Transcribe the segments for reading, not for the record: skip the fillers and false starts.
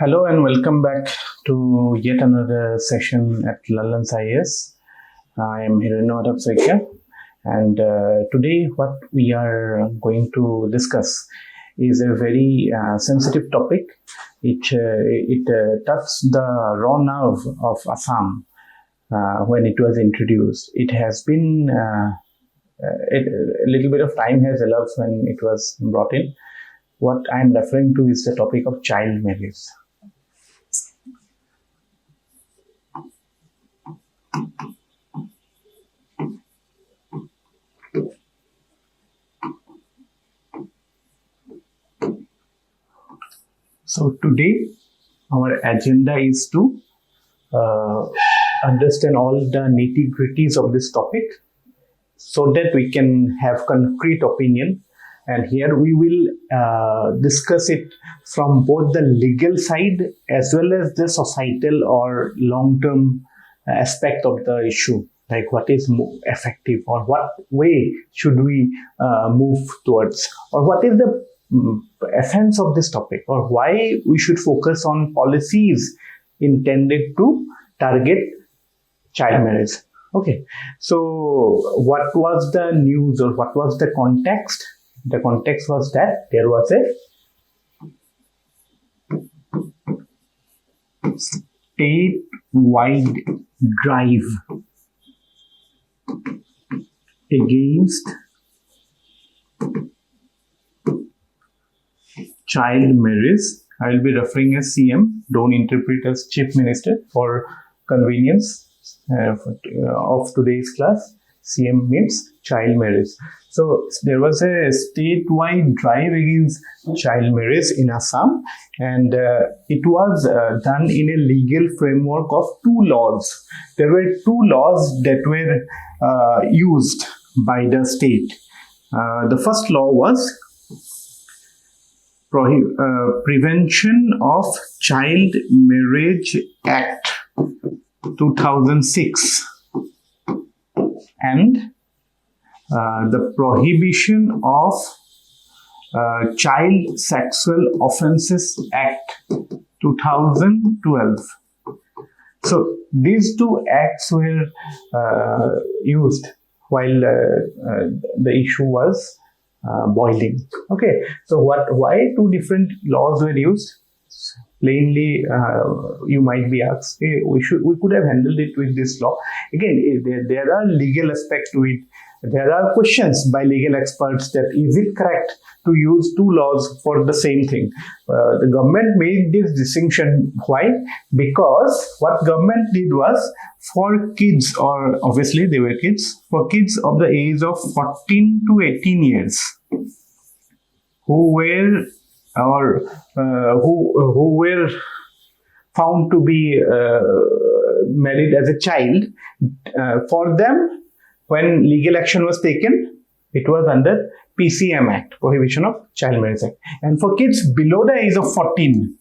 Hello and welcome back to yet another session at Lalans IAS. I am Hirano and today what we are going to discuss is a very sensitive topic. It touches the raw nerve of Assam when it was introduced. It has been a little bit of time has elapsed when it was brought in. What I am referring to is the topic of child marriage. So today our agenda is to understand all the nitty-gritties of this topic so that we can have concrete opinion. And here we will discuss it from both the legal side as well as the societal or long-term aspect of the issue, like what is more effective or what way should we move towards, or what is the essence of this topic, or why we should focus on policies intended to target child marriage. Okay, so what was the news or what was the context? The context was that there was a statewide drive against child marriage. I will be referring as CM. Don't interpret as Chief Minister for convenience of today's class. CM means child marriage. So there was a statewide drive against child marriage in Assam, and it was done in a legal framework of two laws. There were two laws that were used by the state. The first law was Prevention of Child Marriage Act 2006 and the Prohibition of Child Sexual Offences Act 2012. So these two acts were used while the issue was boiling. Okay, so why two different laws were used? Plainly, you might be asked, hey, we could have handled it with this law. Again, there are legal aspects to it. There are questions by legal experts that is it correct to use two laws for the same thing? The government made this distinction. Why? Because what government did was for kids, or obviously they were kids, for kids of the age of 14 to 18 years who were who were found to be married as a child, for them, when legal action was taken, it was under PCM Act, Prohibition of Child Marriage Act. And for kids below the age of 14,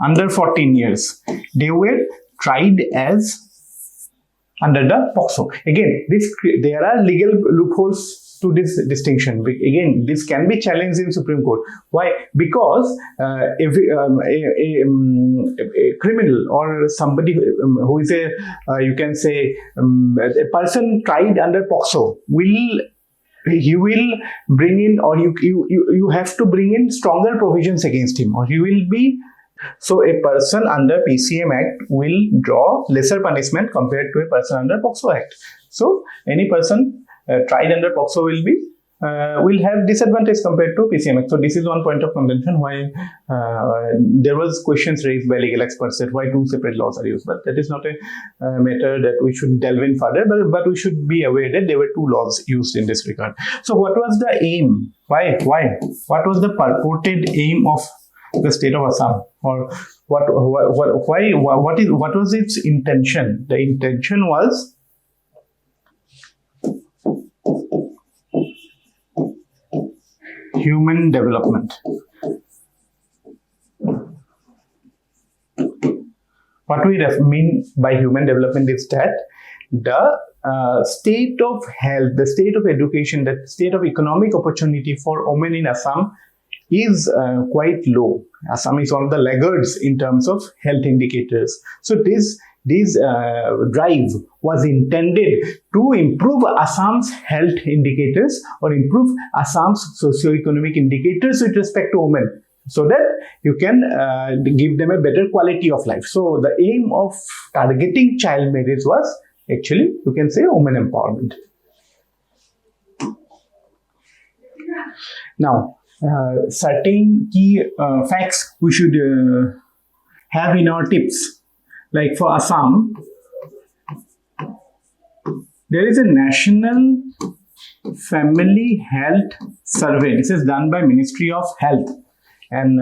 under 14 years, they were tried as under the POCSO. Again, there are legal loopholes to this distinction. Again, this can be challenged in Supreme Court. Why? Because a criminal or somebody who is you can say a person tried under POCSO will bring in, or you have to bring in stronger provisions against him, or he will be. So a person under PCM Act will draw lesser punishment compared to a person under POCSO Act. So any person tried under POCSO will have disadvantage compared to PCM Act. So this is one point of contention why there was questions raised by legal experts that why two separate laws are used. But that is not a matter that we should delve in further. But we should be aware that there were two laws used in this regard. So what was the aim? Why? What was the purported aim of the state of Assam, or what was its intention? The intention was human development. What we mean by human development is that the state of health, the state of education, the state of economic opportunity for women in Assam is quite low. Assam is one of the laggards in terms of health indicators. So this drive was intended to improve Assam's health indicators or improve Assam's socio-economic indicators with respect to women, so that you can give them a better quality of life. So the aim of targeting child marriage was actually, you can say, women empowerment. Now, certain key facts we should have in our tips. Like for Assam, there is a National Family Health Survey. This is done by Ministry of Health. And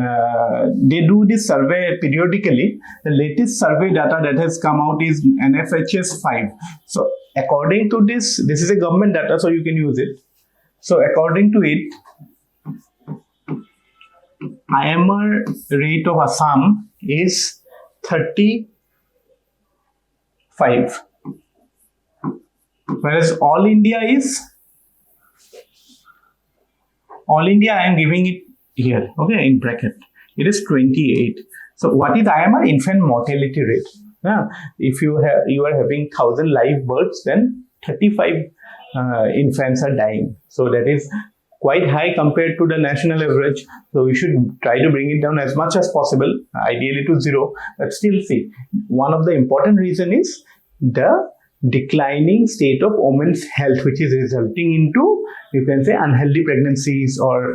they do this survey periodically. The latest survey data that has come out is NFHS 5. So according to this is a government data, so you can use it. So according to it, IMR rate of Assam is 35, whereas all India I am giving it here, okay, in bracket, it is 28. So what is IMR? Infant mortality rate. If you are having 1,000 live births, then 35 infants are dying. So that is quite high compared to the national average. So we should try to bring it down as much as possible, ideally to 0. But still, see, one of the important reason is the declining state of women's health, which is resulting into, you can say, unhealthy pregnancies or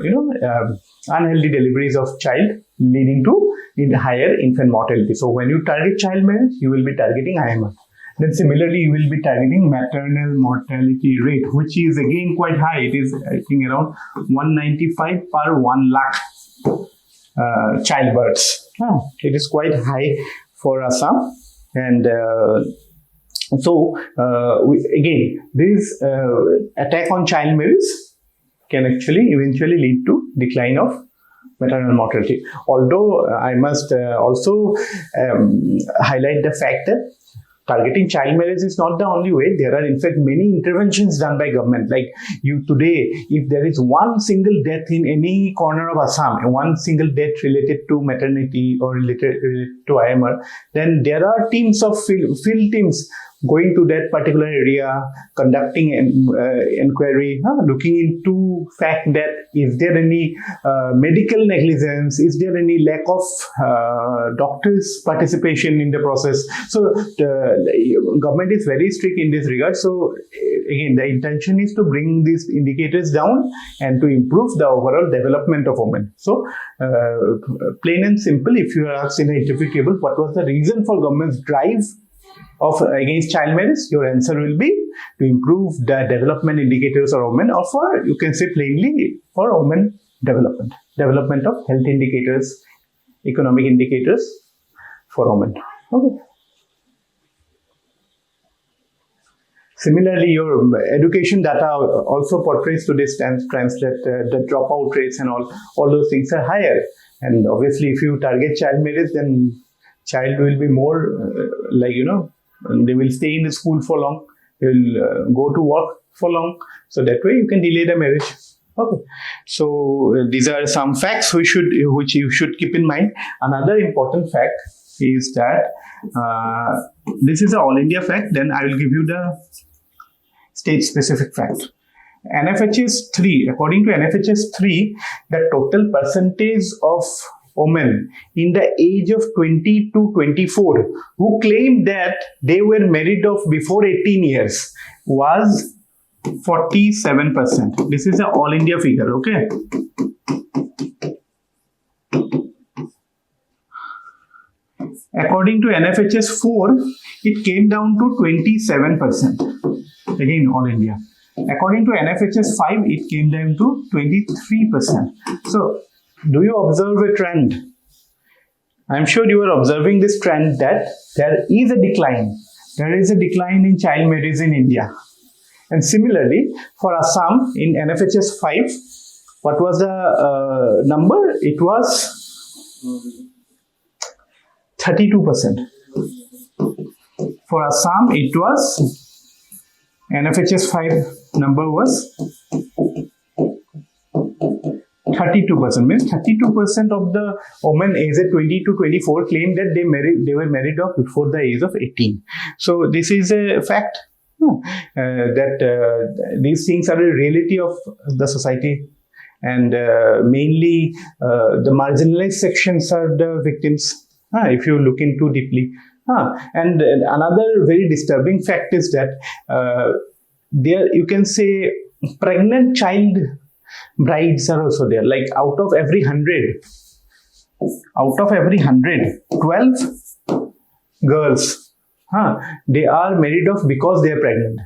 unhealthy deliveries of child, leading to higher infant mortality. So when you target child marriage, you will be targeting IMR. Then similarly, you will be targeting maternal mortality rate, which is again quite high. It is, I think, around 195 per 1 lakh childbirths. It is quite high for Assam. And again, this attack on child marriage can actually eventually lead to decline of maternal mortality. Although I must also highlight the fact that targeting child marriage is not the only way. There are in fact many interventions done by government. Like today, if there is one single death in any corner of Assam, and one single death related to maternity or related to IMR, then there are teams of field teams going to that particular area, conducting an inquiry, looking into fact that is there any medical negligence, is there any lack of doctors' participation in the process. So the government is very strict in this regard. So again, the intention is to bring these indicators down and to improve the overall development of women. So plain and simple, if you are asked in an interview table, what was the reason for government's drive against child marriage, your answer will be to improve the development indicators of women, or for, you can say plainly, for women development of health indicators, economic indicators for women. Okay. Similarly, your education data also portrays to this trends that the dropout rates and all those things are higher. And obviously, if you target child marriage, then child will be more they will stay in the school for long, they will go to work for long. So that way you can delay the marriage. Okay. So these are some facts which you should keep in mind. Another important fact is that this is an all India fact. Then I will give you the state specific fact. NFHS 3, according to NFHS 3, the total percentage of women in the age of 20 to 24 who claimed that they were married off before 18 years was 47%. This is an all India figure, okay? According to NFHS 4, it came down to 27%. Again, all India. According to NFHS 5, it came down to 23%. So, do you observe a trend? I'm sure you are observing this trend that there is a decline. There is a decline in child marriage in India. And similarly, for Assam, in NFHS 5, what was the number? It was 32%. For Assam, it was, NFHS 5 number was 32% means 32% of the women aged 20 to 24 claim that they were married off before the age of 18. So this is a fact that these things are a reality of the society, and mainly the marginalized sections are the victims if you look into deeply. And another very disturbing fact is that there you can say pregnant child brides are also there. Like out of every 100, 12 girls, they are married off because they are pregnant.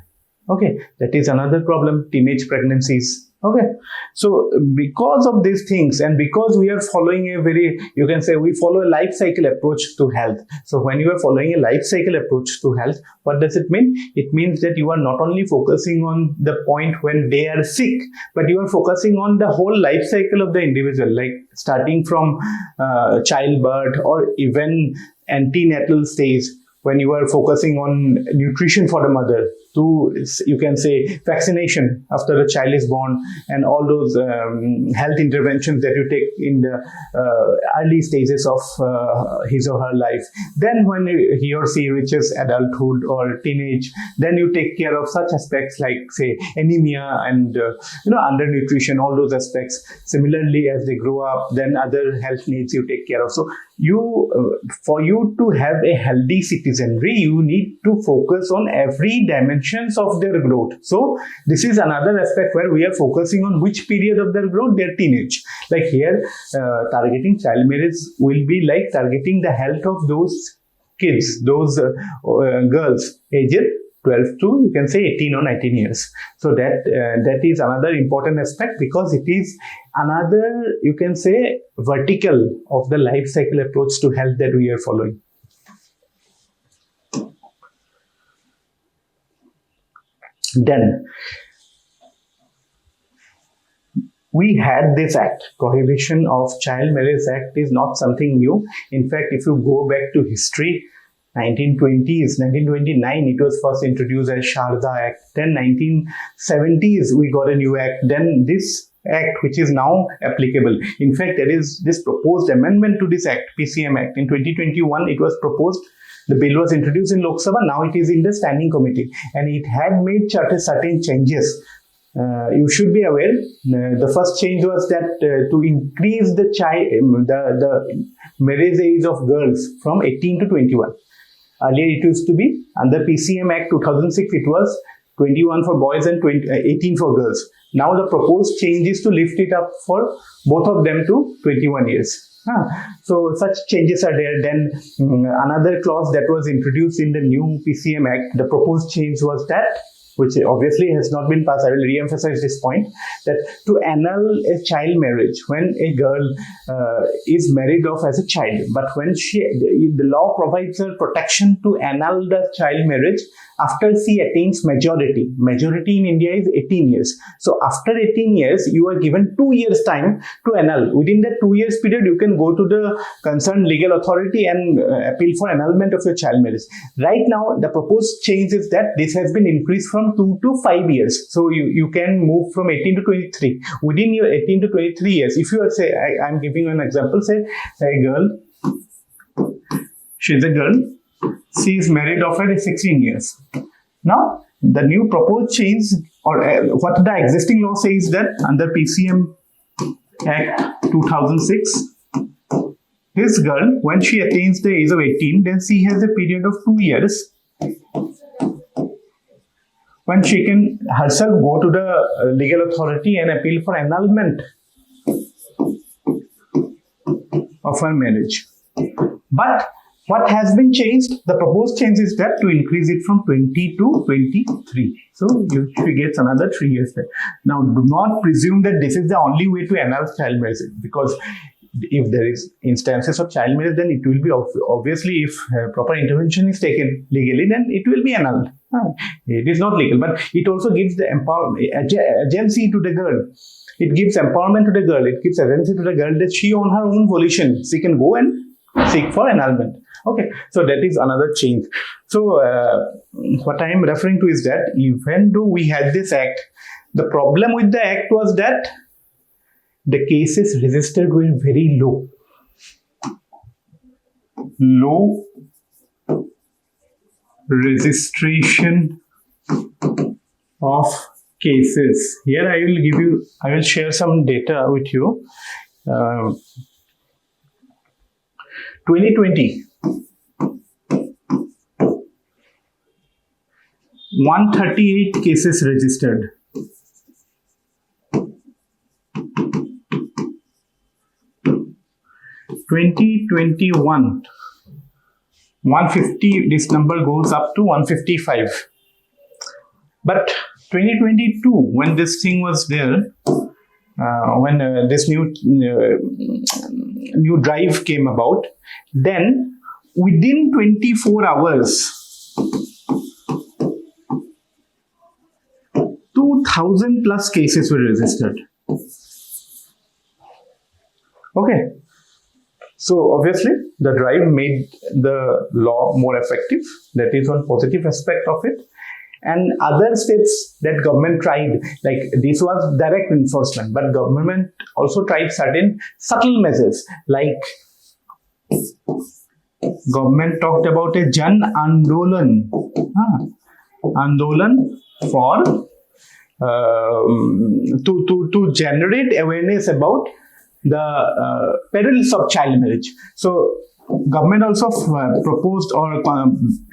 Okay, that is another problem, teenage pregnancies. Okay, so because of these things, and because we are following a very, you can say we follow a life cycle approach to health. So when you are following a life cycle approach to health, what does it mean? It means that you are not only focusing on the point when they are sick, but you are focusing on the whole life cycle of the individual, like starting from childbirth or even antenatal stage, when you are focusing on nutrition for the mother, to, you can say, vaccination after a child is born, and all those health interventions that you take in the early stages of his or her life. Then when he or she reaches adulthood or teenage, then you take care of such aspects like, say, anemia and undernutrition, all those aspects. Similarly, as they grow up, then other health needs you take care of. So for you to have a healthy citizenry, you need to focus on every dimensions of their growth. So this is another aspect where we are focusing on which period of their growth, their teenage. Like here, targeting child marriage will be like targeting the health of those kids, those girls aged 12 to, you can say, 18 or 19 years. So that is another important aspect, because it is another, you can say, vertical of the life cycle approach to health that we are following. Then we had this act. Prohibition of Child Marriage Act is not something new. In fact, if you go back to history, 1920s, 1929, it was first introduced as Sharda Act. Then 1970s, we got a new act. Then this act, which is now applicable. In fact, there is this proposed amendment to this act, PCM Act. In 2021, it was proposed. The bill was introduced in Lok Sabha. Now it is in the standing committee, and it had made certain changes. You should be aware. The first change was that to increase the marriage age of girls from 18 to 21. Earlier, it used to be under PCM Act 2006. It was 21 for boys and 18 for girls. Now the proposed change is to lift it up for both of them to 21 years. So such changes are there. Then another clause that was introduced in the new PCM Act, the proposed change was that, which obviously has not been passed, I will re-emphasize this point, that to annul a child marriage when a girl is married off as a child, but when the law provides her protection to annul the child marriage after she attains majority. Majority in India is 18 years. So after 18 years, you are given 2 years time to annul. Within that 2 years period, you can go to the concerned legal authority and appeal for annulment of your child marriage. Right now, the proposed change is that this has been increased from 2 to 5 years. So you can move from 18 to 23. Within your 18 to 23 years, if you are, say, I'm giving you an example, say a girl, she's a girl, she is married off at 16 years. Now, the new proposed change, or what the existing law says, that under PCM Act 2006, this girl, when she attains the age of 18, then she has a period of 2 years when she can herself go to the legal authority and appeal for annulment of her marriage. But what has been changed? The proposed change is that to increase it from 20 to 23. So she gets another 3 years there. Now, do not presume that this is the only way to annul child marriage, because if there is instances of child marriage, then it will be obviously, if proper intervention is taken legally, then it will be annulled. It is not legal, but it also gives the agency to the girl. It gives empowerment to the girl. It gives agency to the girl that she, on her own volition, she can go and seek for annulment. Okay, so that is another change. So what I am referring to is that even though we had this act, the problem with the act was that the cases registered were very low. Low registration of cases. Here I will share some data with you. 2020, 138 cases registered. 2021, 150, this number goes up to 155. But 2022, when this thing was there, when this new drive came about, then within 24 hours, 2,000 plus cases were registered. Okay. So obviously, the drive made the law more effective. That is one positive aspect of it. And other steps that government tried, like this was direct enforcement, but government also tried certain subtle measures, like government talked about a Jan Andolan, Andolan for to generate awareness about the perils of child marriage. So government also proposed or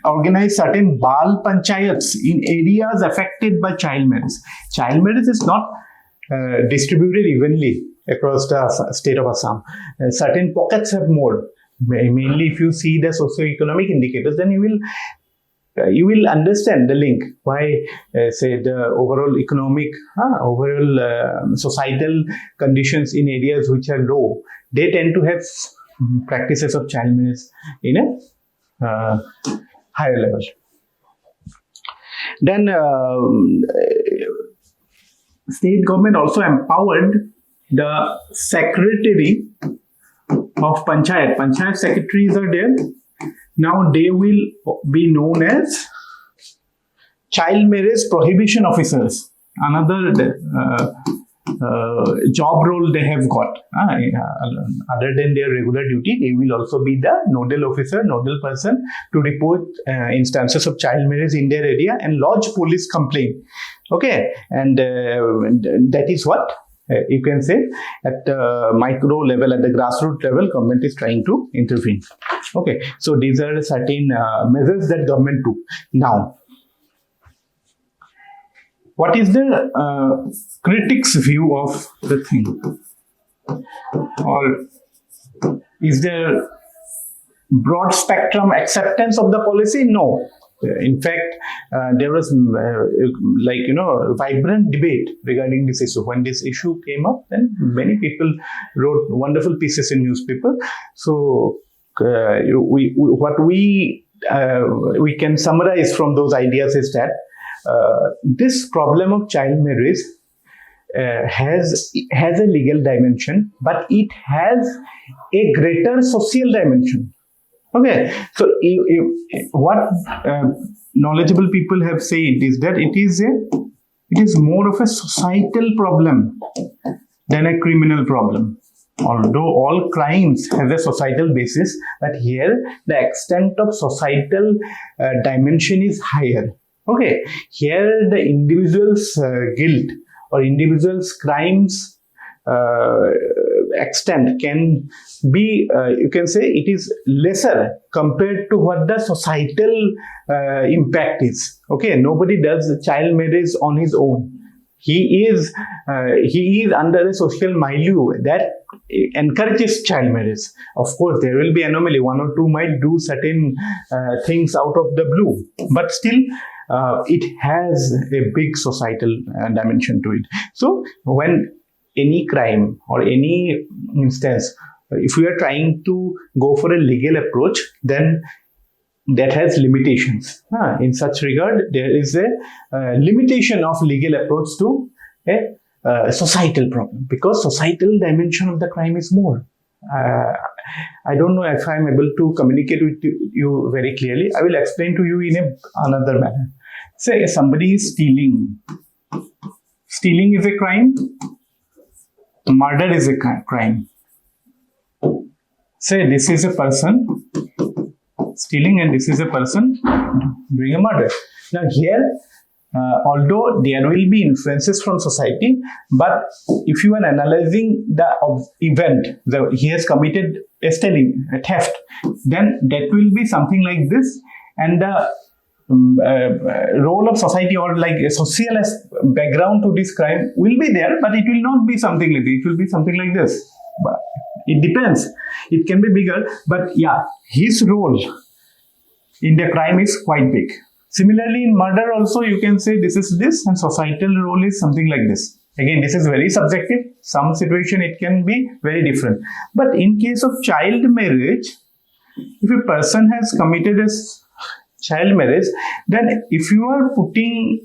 organized certain Bal Panchayats in areas affected by child marriage. Child marriage is not distributed evenly across the state of Assam. Certain pockets have more. Mainly if you see the socio-economic indicators, then you will understand the link why say the overall economic, overall societal conditions in areas which are low, they tend to have practices of child marriage in a higher level. Then state government also empowered the secretary of Panchayat. Panchayat secretaries are there. Now they will be known as child marriage prohibition officers. Another job role they have got. Other than their regular duty, they will also be the nodal officer, nodal person to report instances of child marriage in their area and lodge police complaint. Okay, and that is what you can say at the micro level, at the grassroots level, government is trying to intervene. Okay, so these are certain measures that government took. Now, what is the critics' view of the thing? Or is there broad spectrum acceptance of the policy? No. In fact, there was vibrant debate regarding this issue. When this issue came up, then many people wrote wonderful pieces in newspaper. So what we can summarize from those ideas is that this problem of child marriage has a legal dimension, but it has a greater social dimension. Okay, so what knowledgeable people have said is that it is more of a societal problem than a criminal problem. Although all crimes have a societal basis, but here the extent of societal dimension is higher. Okay, here the individual's guilt or individual's crimes extent can be, you can say it is lesser compared to what the societal impact is. Okay, nobody does child marriage on his own. He is under a social milieu that encourages child marriage. Of course, there will be anomaly. One or two might do certain things out of the blue, but still it has a big societal dimension to it. So when any crime or any instance, if we are trying to go for a legal approach, then that has limitations. In such regard, there is a limitation of legal approach to a societal problem, because societal dimension of the crime is more. I don't know if I am able to communicate with you very clearly. I will explain to you in another manner. Say somebody is stealing. Stealing is a crime. murder is a crime. Say this is a person stealing and this is a person doing a murder. Now here, although there will be influences from society, but if you are analyzing the event, he has committed a stealing, a theft, then that will be something like this, and the role of society or like a social background to this crime will be there, but it will not be something like this. It will be something like this. But it depends. It can be bigger, but yeah, his role in the crime is quite big. Similarly, in murder also, you can say this is this, and societal role is something like this. Again, this is very subjective. Some situation it can be very different. But in case of child marriage, if a person has committed a child marriage, then if you are putting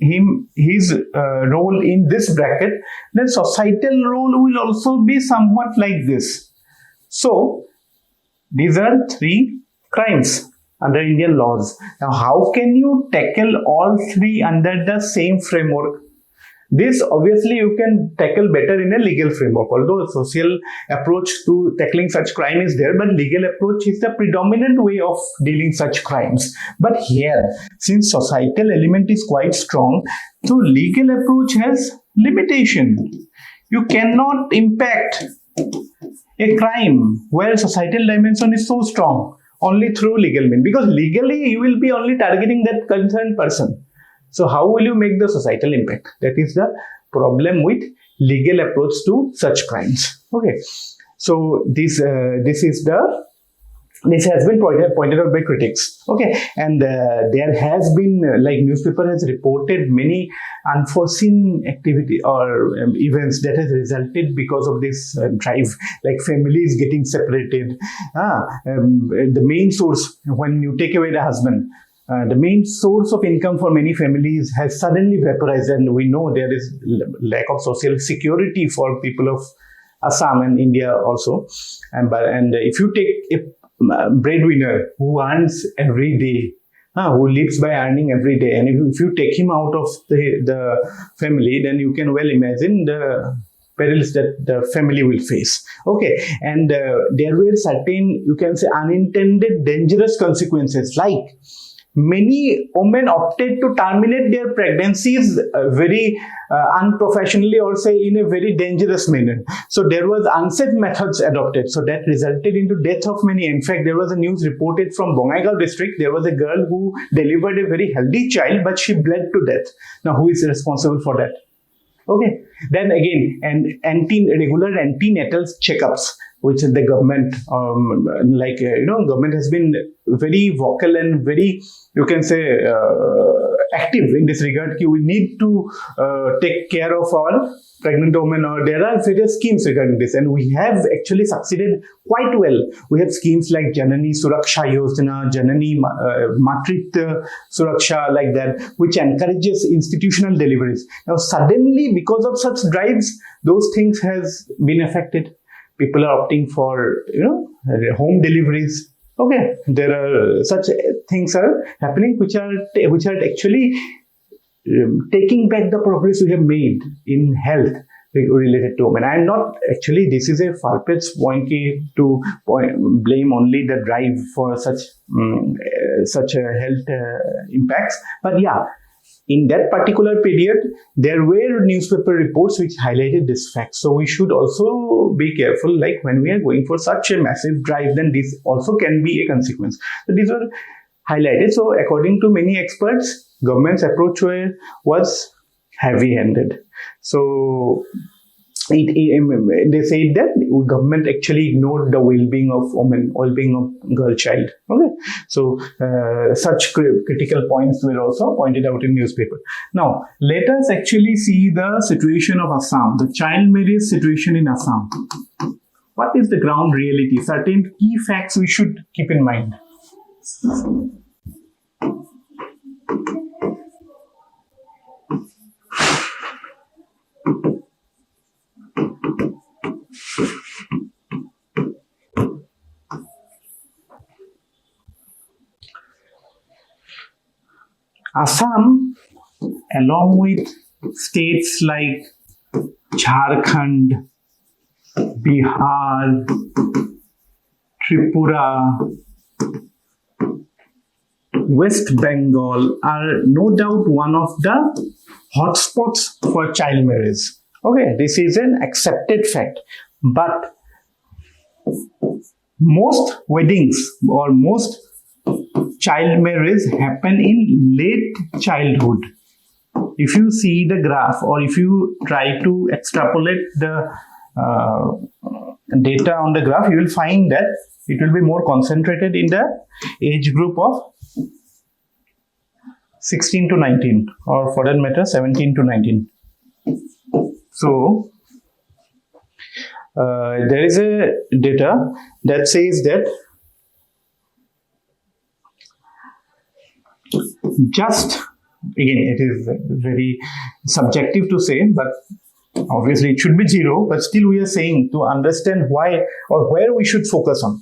his role in this bracket, then societal role will also be somewhat like this. So these are 3 crimes under Indian laws. Now, how can you tackle all 3 under the same framework? This obviously you can tackle better in a legal framework, although a social approach to tackling such crime is there, but legal approach is the predominant way of dealing such crimes. But here, since societal element is quite strong, so legal approach has limitation. You cannot impact a crime where societal dimension is so strong only through legal means, because legally you will be only targeting that concerned person. So how will you make the societal impact? That is the problem with legal approach to such crimes. Okay, so this has been pointed out by critics. Okay, and there has been like newspaper has reported many unforeseen activity or events that has resulted because of this drive, like families getting separated. The main source, when you take away the husband, the main source of income for many families has suddenly vaporized, and we know there is lack of social security for people of Assam and India also. And if you take a breadwinner who earns every day, who lives by earning every day, and if you take him out of the family, then you can well imagine the perils that the family will face. Okay, and there were certain, you can say, unintended dangerous consequences, like many women opted to terminate their pregnancies very unprofessionally, or say in a very dangerous manner. So there was unsafe methods adopted. So that resulted into death of many. In fact, there was a news reported from Bongaigaon district. There was a girl who delivered a very healthy child, but she bled to death. Now, who is responsible for that? Okay. Then again, regular antenatal checkups, which the government, government has been very vocal and very, you can say, active in this regard. We need to take care of our pregnant women, or there are various schemes regarding this, and we have actually succeeded quite well. We have schemes like Janani Suraksha Yojana, Janani Matritva Suraksha, like that, which encourages institutional deliveries. Now suddenly, because of such drives, those things has been affected. People are opting for, home deliveries. Okay, there are such things are happening which are actually taking back the progress we have made in health related to women. I am not actually, this is a far-fetched point to blame only the drive for such health impacts, but yeah, in that particular period, there were newspaper reports which highlighted this fact. So we should also be careful, like when we are going for such a massive drive, then this also can be a consequence. So these were highlighted. So according to many experts, government's approach was heavy-handed. So they said that government actually ignored the well-being of women, well-being of girl child. Okay, so such critical points were also pointed out in newspaper. Now let us actually see the situation of Assam, the child marriage situation in Assam. What is the ground reality? Certain key facts we should keep in mind. Assam, along with states like Jharkhand, Bihar, Tripura, West Bengal are no doubt one of the hotspots for child marriage. Okay, this is an accepted fact. But most weddings or most child marriage happen in late childhood. If you see the graph or if you try to extrapolate the data on the graph, you will find that it will be more concentrated in the age group of 16 to 19, or for that matter 17 to 19. So there is a data that says that just, again, it is very subjective to say, but obviously it should be zero, but still we are saying to understand why or where we should focus on.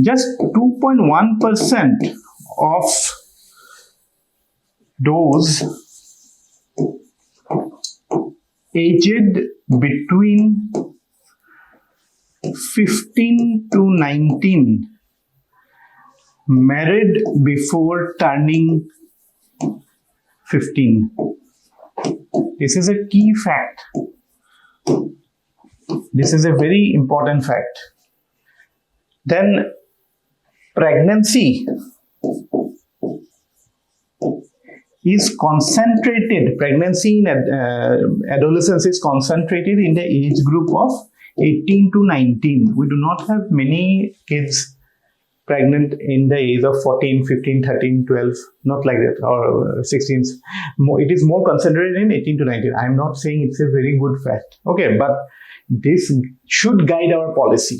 Just 2.1% of those aged between 15 to 19 married before turning 15. This is a key fact. This is a very important fact. Then pregnancy is concentrated, pregnancy in adolescence is concentrated in the age group of 18 to 19. We do not have many kids pregnant in the age of 14, 15, 13, 12, not like that, or 16. It is more concentrated in 18 to 19. I am not saying it's a very good fact. Okay, but this should guide our policy.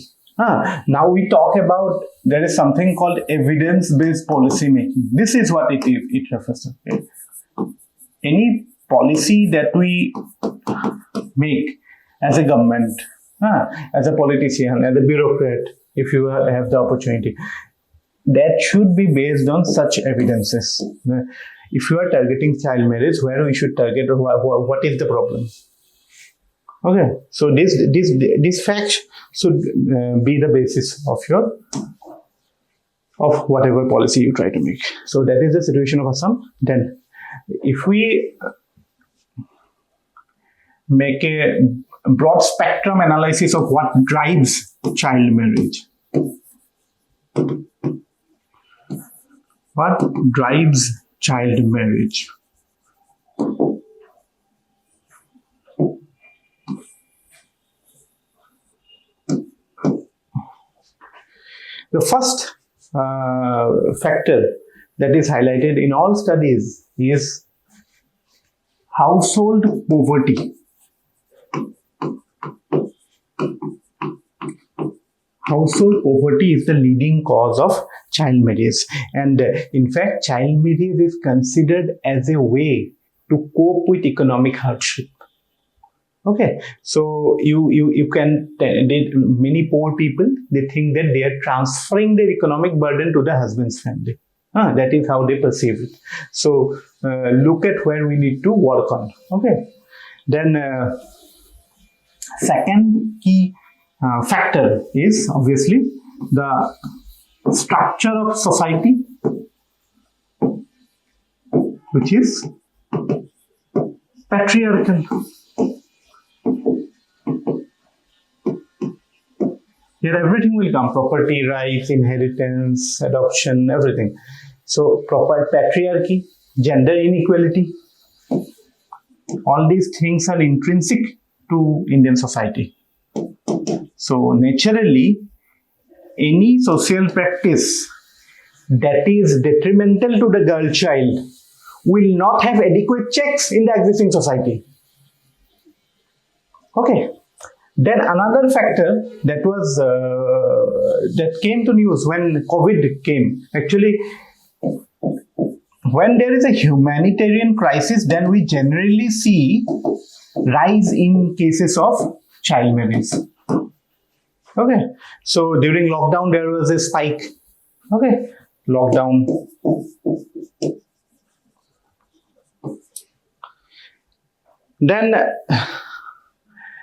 Now we talk about, there is something called evidence-based policy making. This is what it refers to. Okay? Any policy that we make as a government, as a politician, as a bureaucrat, if you have the opportunity, that should be based on such evidences. If you are targeting child marriage, where we should target, or what is the problem? Okay, so this fact should be the basis of whatever policy you try to make. So that is the situation of Assam. Then, if we make a broad spectrum analysis of what drives child marriage, what drives child marriage? The first factor that is highlighted in all studies is household poverty. Household poverty is the leading cause of child marriage, and in fact, child marriage is considered as a way to cope with economic hardship. Okay, so you can, many poor people, they think that they are transferring their economic burden to the husband's family. That is how they perceive it. So look at where we need to work on. Okay, then second key factor is obviously the structure of society, which is patriarchal. Here everything will come: property rights, inheritance, adoption, everything. So proper patriarchy, gender inequality, all these things are intrinsic to Indian society. So naturally, any social practice that is detrimental to the girl child will not have adequate checks in the existing society. Okay. Then another factor that was that came to news when COVID came. Actually, when there is a humanitarian crisis, then we generally see rise in cases of child marriage. Okay, so during lockdown there was a spike. Okay, lockdown. Then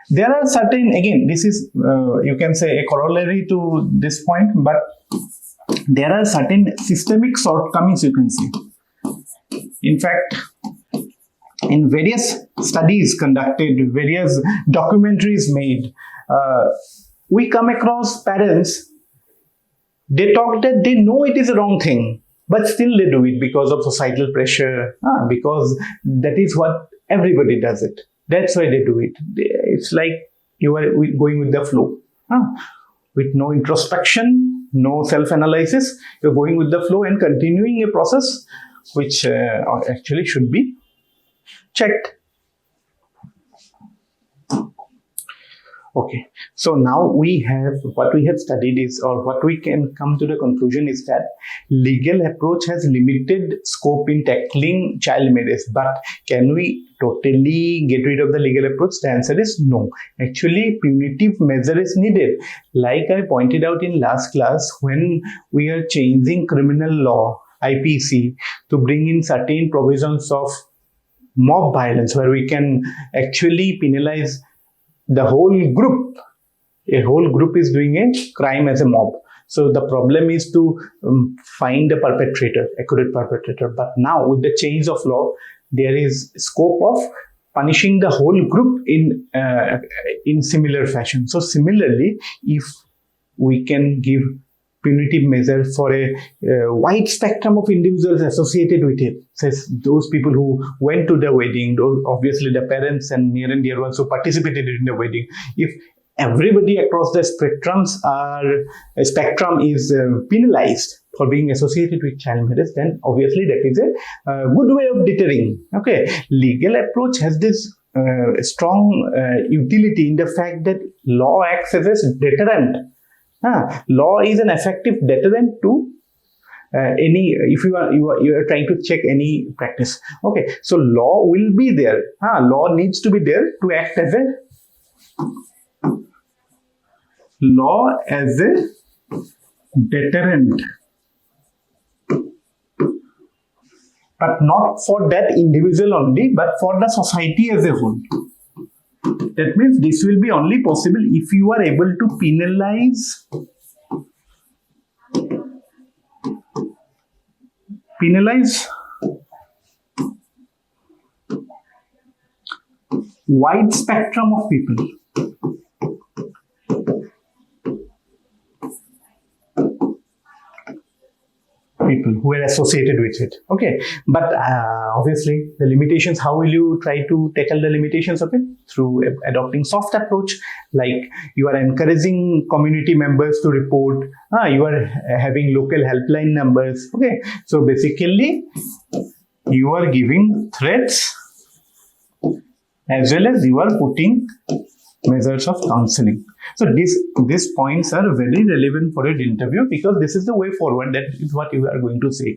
There are certain, again, this is, you can say, a corollary to this point, but there are certain systemic shortcomings, you can say. In fact, in various studies conducted, various documentaries made, we come across parents, they talk that they know it is a wrong thing, but still they do it because of societal pressure, because that is what everybody does it. That's why they do it. It's like you are going with the flow. With no introspection, no self-analysis, you're going with the flow and continuing a process which actually should be checked. Okay, so now what we have studied is, or what we can come to the conclusion is that legal approach has limited scope in tackling child marriage. But can we totally get rid of the legal approach? The answer is no. Actually, punitive measure is needed. Like I pointed out in last class, when we are changing criminal law, APSC, to bring in certain provisions of mob violence, where we can actually penalize the whole group. A whole group is doing a crime as a mob. So the problem is to find a perpetrator, accurate perpetrator. But now with the change of law, there is scope of punishing the whole group in similar fashion. So similarly, if we can give punitive measure for a wide spectrum of individuals associated with it, says those people who went to the wedding, those obviously the parents and near and dear ones who participated in the wedding. If everybody across the spectrum is penalized for being associated with child marriage, then obviously that is a good way of deterring. Okay, legal approach has this strong utility in the fact that law acts as a deterrent. Law is an effective deterrent to any, if you are trying to check any practice. Okay, so law will be there. Law needs to be there to act as a deterrent, but not for that individual only, but for the society as a whole. That means this will be only possible if you are able to penalize wide spectrum of people. Who are associated with it. Okay, but obviously the limitations, how will you try to tackle the limitations of it? Through adopting soft approach, like you are encouraging community members to report, you are having local helpline numbers. Okay, so basically you are giving threats as well as you are putting measures of counseling. So these points are very relevant for an interview, because this is the way forward. That is what you are going to say.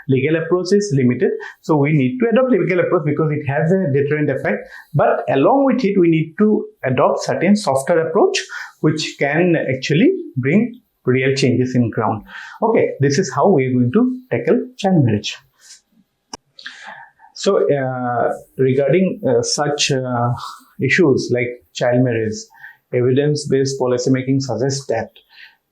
Legal approach is limited, so we need to adopt legal approach because it has a deterrent effect. But along with it, we need to adopt certain softer approach which can actually bring real changes in ground. Okay, this is how we are going to tackle child marriage. So regarding such issues like child marriage, evidence-based policymaking suggests that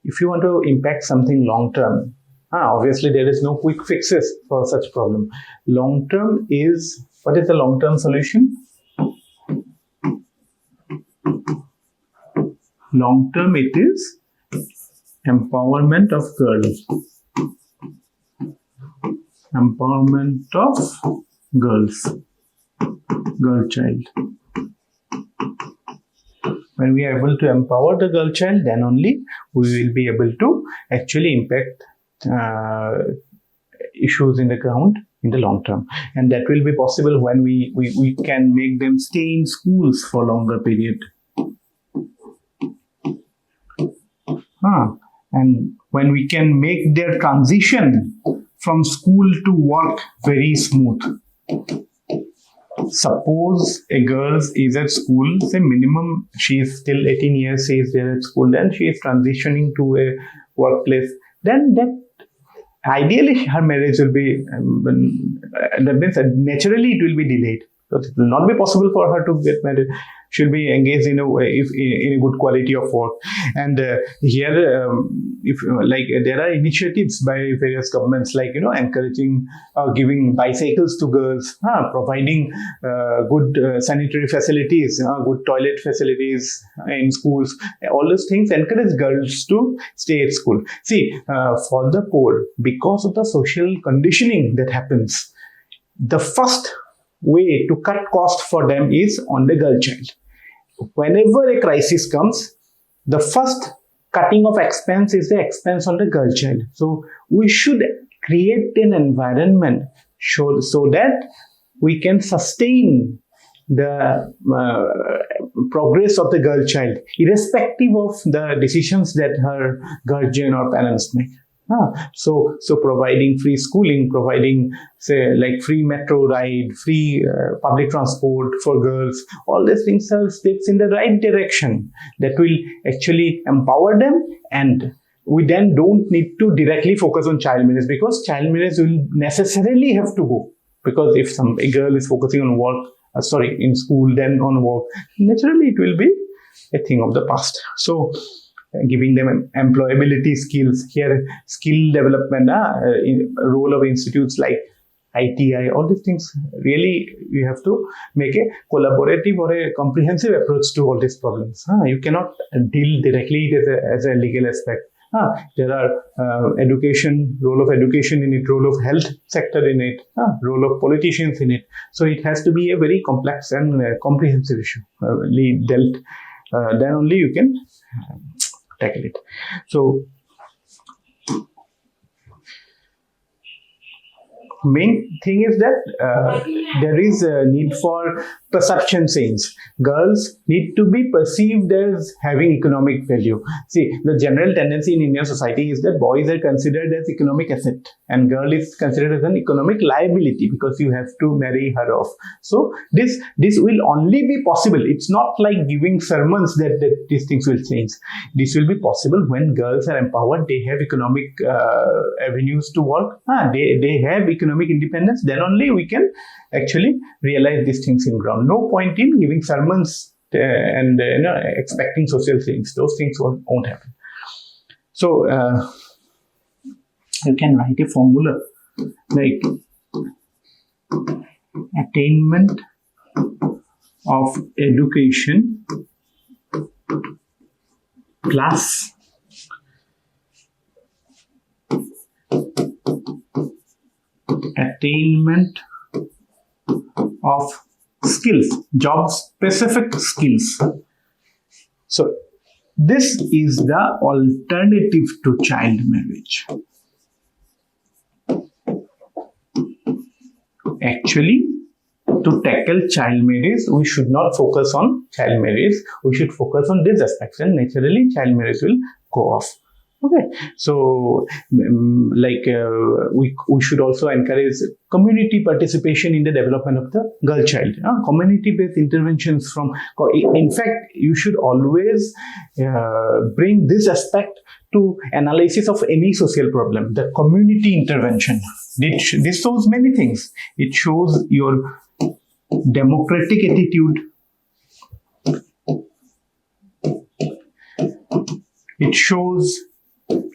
if you want to impact something long-term, obviously there is no quick fixes for such problem. Long-term is, what is the long-term solution? Long-term, it is empowerment of girls. Empowerment of girls, girl child. When we are able to empower the girl child, then only we will be able to actually impact issues in the ground in the long term. And that will be possible when we can make them stay in schools for longer period. And when we can make their transition from school to work very smooth. Suppose a girl is at school, say minimum she is still 18 years, she is there at school, then she is transitioning to a workplace, then that ideally her marriage will be, that means naturally it will be delayed. because it will not be possible for her to get married. She'll be engaged in a good quality of work. And here, if like there are initiatives by various governments, like encouraging giving bicycles to girls, providing good sanitary facilities, good toilet facilities in schools. All those things encourage girls to stay at school. See, for the poor, because of the social conditioning that happens, the first way to cut cost for them is on the girl child. Whenever a crisis comes, the first cutting of expense is the expense on the girl child. So we should create an environment so that we can sustain the progress of the girl child, irrespective of the decisions that her guardian or parents make. So providing free schooling, providing, say, like free metro ride, free public transport for girls, all these things are steps in the right direction that will actually empower them, and we then don't need to directly focus on child marriage, because child marriage will necessarily have to go, because if a girl is focusing on work, in school, then on work, naturally it will be a thing of the past. So giving them employability skills, here skill development, role of institutes like ITI, all these things, really we have to make a collaborative or a comprehensive approach to all these problems. You cannot deal directly as a legal aspect. There are education, role of education in it, role of health sector in it, role of politicians in it. So it has to be a very complex and comprehensive issue dealt. Then only you can tackle it. So main thing is that there is a need for perception change. Girls need to be perceived as having economic value. See, the general tendency in Indian society is that boys are considered as economic asset and girl is considered as an economic liability, because you have to marry her off. So this will only be possible. It's not like giving sermons that these things will change. This will be possible when girls are empowered. They have economic avenues to work. They have economic independence. Then only we can actually realize these things in ground. No point in giving sermons and expecting social things. Those things won't happen. So you can write a formula like attainment of education plus attainment of skills, job-specific skills. So this is the alternative to child marriage. Actually, to tackle child marriage, we should not focus on child marriage. We should focus on these aspects, and naturally, child marriage will go off. Okay, so we should also encourage community participation in the development of the girl child. Community-based interventions in fact, you should always bring this aspect to analysis of any social problem. The community intervention. This shows many things. It shows your democratic attitude. It shows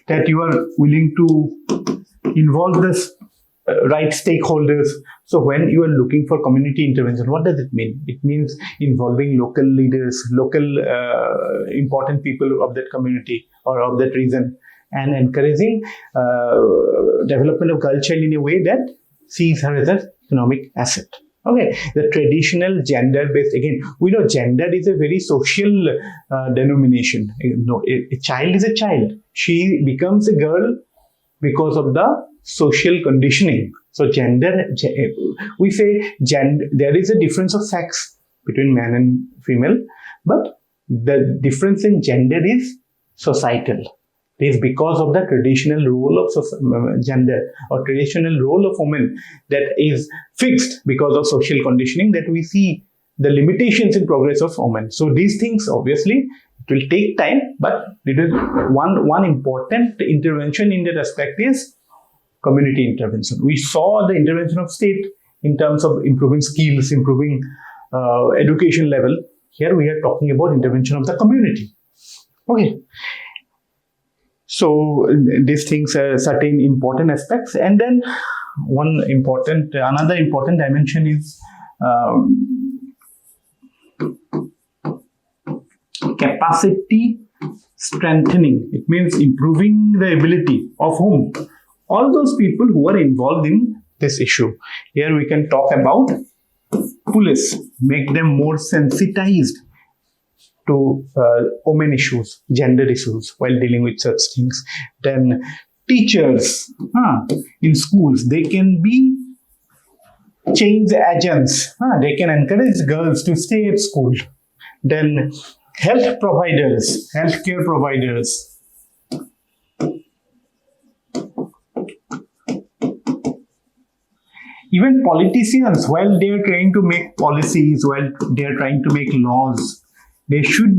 that you are willing to involve the right stakeholders. So when you are looking for community intervention, what does it mean? It means involving local leaders, local important people of that community or of that region, and encouraging development of girl child in a way that sees her as an economic asset. Okay, the traditional gender-based, again, we know gender is a very social denomination. A child is a child. She becomes a girl because of the social conditioning. So we say there is a difference of sex between man and female, but the difference in gender is societal. It is because of the traditional role of gender or traditional role of women that is fixed because of social conditioning that we see the limitations in progress of women. So these things, obviously, it will take time, but it is one important intervention in that aspect is community intervention. We saw the intervention of state in terms of improving skills, improving education level. Here we are talking about intervention of the community. Okay. So these things are certain important aspects, and then another important dimension is capacity strengthening. It means improving the ability of whom? All those people who are involved in this issue. Here we can talk about police, make them more sensitized to women issues, gender issues while dealing with such things. Then teachers in schools, they can be change agents. They can encourage girls to stay at school. Then healthcare providers. Even politicians, while they are trying to make policies, while they are trying to make laws, they should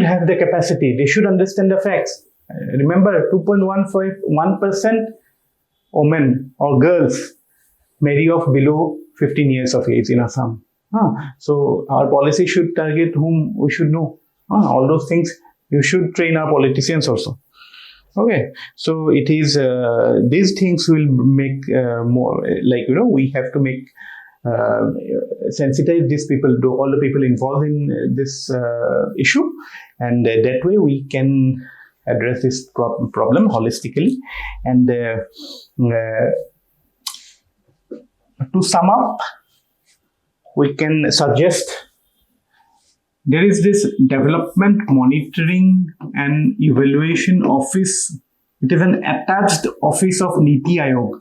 have the capacity, they should understand the facts. Remember, 2.1% women or girls marry off below 15 years of age in Assam. So our policy should target whom we should know. All those things, you should train our politicians also. Okay, so it is these things will make more we have to make sensitize these people, all the people involved in this issue, and that way we can address this problem holistically. And to sum up, we can suggest there is this Development Monitoring and Evaluation Office. It is an attached office of Niti Aayog,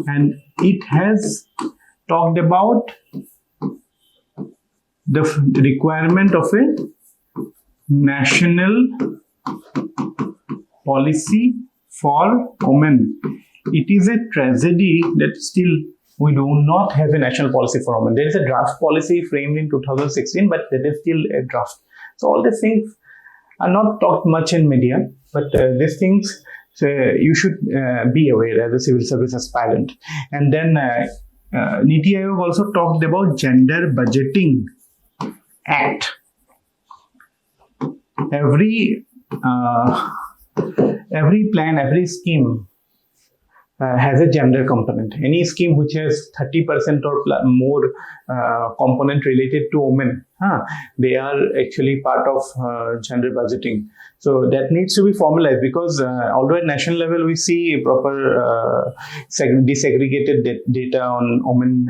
and it has talked about the requirement of a national policy for women. It is a tragedy that still we do not have a national policy for women. There is a draft policy framed in 2016, but there is still a draft. So all these things are not talked much in media, but these things you should be aware as a civil service aspirant. And then Niti Aayog also talked about Gender Budgeting Act. Every plan, every scheme has a gender component. Any scheme which has 30% or more component related to women, they are actually part of gender budgeting. So that needs to be formalized, because although at national level we see proper desegregated data on women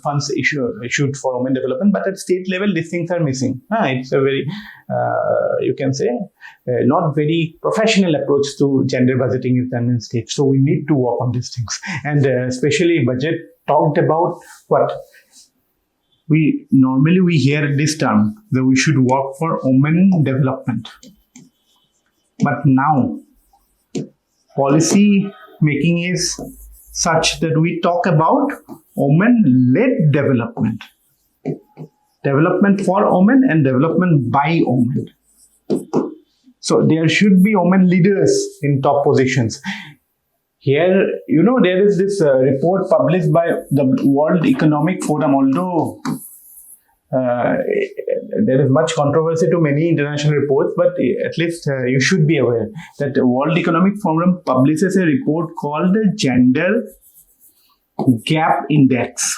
funds issued for women development, but at state level these things are missing. It's a very, you can say, not very professional approach to gender budgeting is done in states. So we need to work on these things. And especially budget talked about what? We hear this term that we should work for women development. But now policy making is such that we talk about women-led development. Development for women and development by women. So there should be women leaders in top positions. Here, there is this report published by the World Economic Forum, although there is much controversy to many international reports, but at least you should be aware that the World Economic Forum publishes a report called the Gender Gap Index.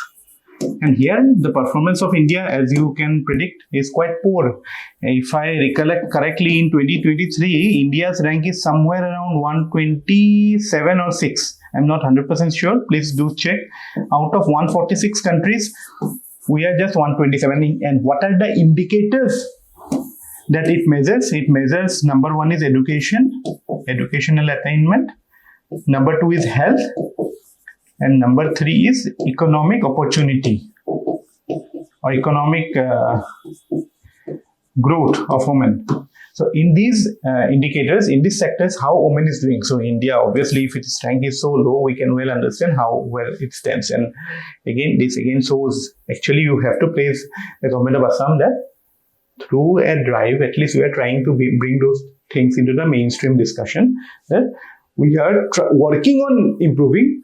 And here the performance of India, as you can predict, is quite poor. If I recollect correctly, in 2023, India's rank is somewhere around 127 or 6. I'm not 100% sure. Please do check. Out of 146 countries, we are just 127. And what are the indicators that it measures? It measures, number one is education, educational attainment. Number two is health. And number three is economic opportunity or economic growth of women. So in these indicators, in these sectors, how women is doing. So India, obviously, if its rank is so low, we can well understand how well it stands. And again, this again shows, actually, you have to praise the government of Assam that through a drive, at least we are trying to bring those things into the mainstream discussion, that we are working on improving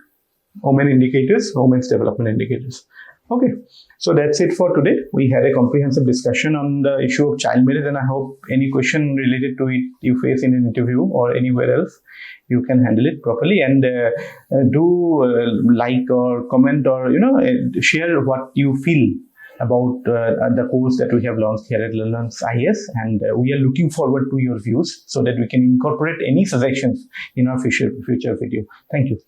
women indicators, women's development indicators. Okay, so that's it for today. We had a comprehensive discussion on the issue of child marriage, and I hope any question related to it you face in an interview or anywhere else, you can handle it properly. And do like or comment or share what you feel about the course that we have launched here at Lalans IAS, and we are looking forward to your views so that we can incorporate any suggestions in our future video. Thank you.